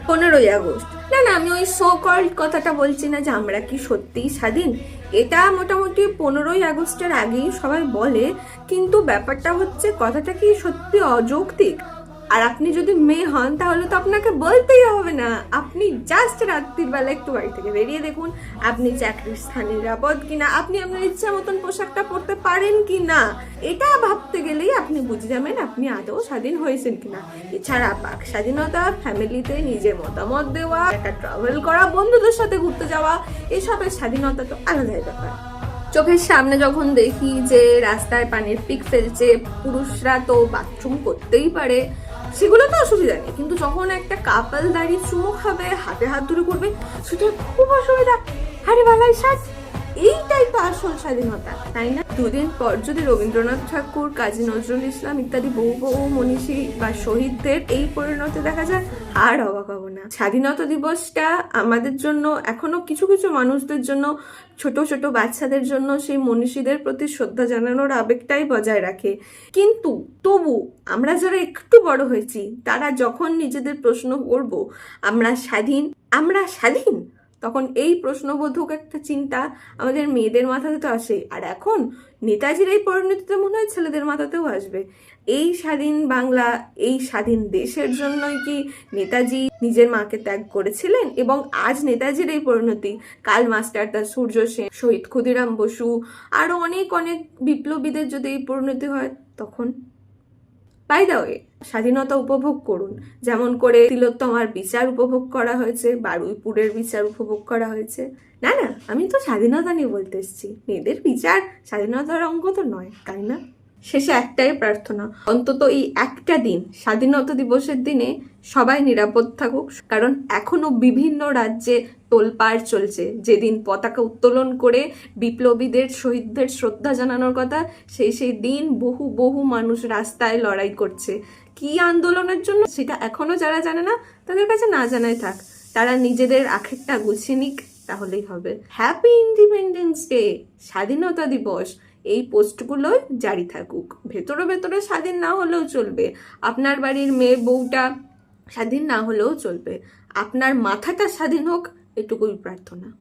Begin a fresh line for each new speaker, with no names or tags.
15ই August, না না, আমি ওই সো কল্ড কথাটা বলছি না যে আমরা কি সত্যিই স্বাধীন। এটা মোটামুটি 15ই আগস্টের আগেই সবাই বলে, কিন্তু ব্যাপারটা হচ্ছে কথাটা কি সত্যি অযৌক্তিক। আর আপনি যদি মেয়ে হন তাহলে তো আপনাকে বলতেই হবে না, আপনি জাস্ট রাত্রির বেলা একটু বাড়ি থেকে বেরিয়ে দেখুন আপনি চাকরির স্থানে নিরাপদ কিনা, আপনি আপনার ইচ্ছা মতন পোশাকটা পরতে পারেন কিনা। এটা ভাবতে গেলেই আপনি বুঝে যাবেন আপনি আদৌ স্বাধীন হয়েছেন কিনা। এছাড়া বাক স্বাধীনতা, ফ্যামিলিতে নিজের মতামত দেওয়া, একটা ট্রাভেল করা, বন্ধুদের সাথে ঘুরতে যাওয়া, এসবের স্বাধীনতা তো আলাদাই ব্যাপার। চোখের সামনে যখন দেখি যে রাস্তায় পানির পিক ফেলছে, পুরুষরা তো বাথরুম করতেই পারে, সেগুলো তো অসুবিধা নেই, কিন্তু যখন একটা কাপল দাঁড়িয়ে চুমু খাবে, হাতে হাত ধরে করবে, সেটা খুব অসুবিধা। আরে বালাই ষাট, এইটাই তো আসল স্বাধীনতা, তাই না? দুদিন পর যদি রবীন্দ্রনাথ ঠাকুর, কাজী নজরুল ইসলাম ইত্যাদি বহু বহু মনীষী বা শহীদদের এই পরিণতি দেখা যায়, আর অবাক হব না। স্বাধীনতা দিবসটা আমাদের জন্য, এখনো কিছু কিছু মানুষদের জন্য, ছোট ছোট বাচ্চাদের জন্য সেই মনীষীদের প্রতি শ্রদ্ধা জানানোর আবেগটাই বজায় রাখে। কিন্তু তবু আমরা যারা একটু বড় হয়েছি তারা যখন নিজেদের প্রশ্ন করব আমরা স্বাধীন, আমরা স্বাধীন, তখন এই প্রশ্নবোধক একটা চিন্তা আমাদের মেয়েদের মাথাতে তো আসে। আর এখন নেতাজির এই পরিণতিতে মনে হয় ছেলেদের মাথাতেও আসবে। এই স্বাধীন বাংলা, এই স্বাধীন দেশের জন্যই কি নেতাজি নিজের মাকে ত্যাগ করেছিলেন? এবং আজ নেতাজির এই পরিণতি, কাল মাস্টারদা সূর্য সেন, শহীদ ক্ষুদিরাম বসু, আরো অনেক অনেক বিপ্লবীদের যদি এই পরিণতি হয় তখন? বাই দা ওয়ে, স্বাধীনতা উপভোগ করুন, যেমন করে তিলোত্তমার বিচার উপভোগ করা হয়েছে, বারুইপুরের বিচার উপভোগ করা হয়েছে। না না, আমি তো স্বাধীনতা নিয়ে বলতে এসেছি, মেয়েদের বিচার স্বাধীনতার অঙ্গ তো নয়, তাই না? শেষে একটাই প্রার্থনা, অন্তত এই একটা দিন, স্বাধীনতা দিবসের দিনে সবাই নিরাপদ থাকুক, কারণ এখনো বিভিন্ন রাজ্যে তোলপাড় চলছে। যেদিন পতাকা উত্তোলন করে বিপ্লবীদের, শহীদদের শ্রদ্ধা জানানোর কথা, সেই দিন বহু বহু মানুষ রাস্তায় লড়াই করছে। কি আন্দোলনের জন্য সেটা এখনো যারা জানে না তাদের কাছে না জানাই থাক, তারা নিজেদের আখেরটা গুছিয়ে নিক, তাহলেই হবে। হ্যাপি ইন্ডিপেন্ডেন্স ডে, স্বাধীনতা দিবস, এই পোস্টগুলো জারি থাকুক। ভেতরে ভেতরে স্বাধীন না হলেও চলবে, আপনার বাড়ির মেয়ে বউটা স্বাধীন না হলেও চলবে, আপনার মাথাটা স্বাধীন হোক, এটুকুই প্রার্থনা।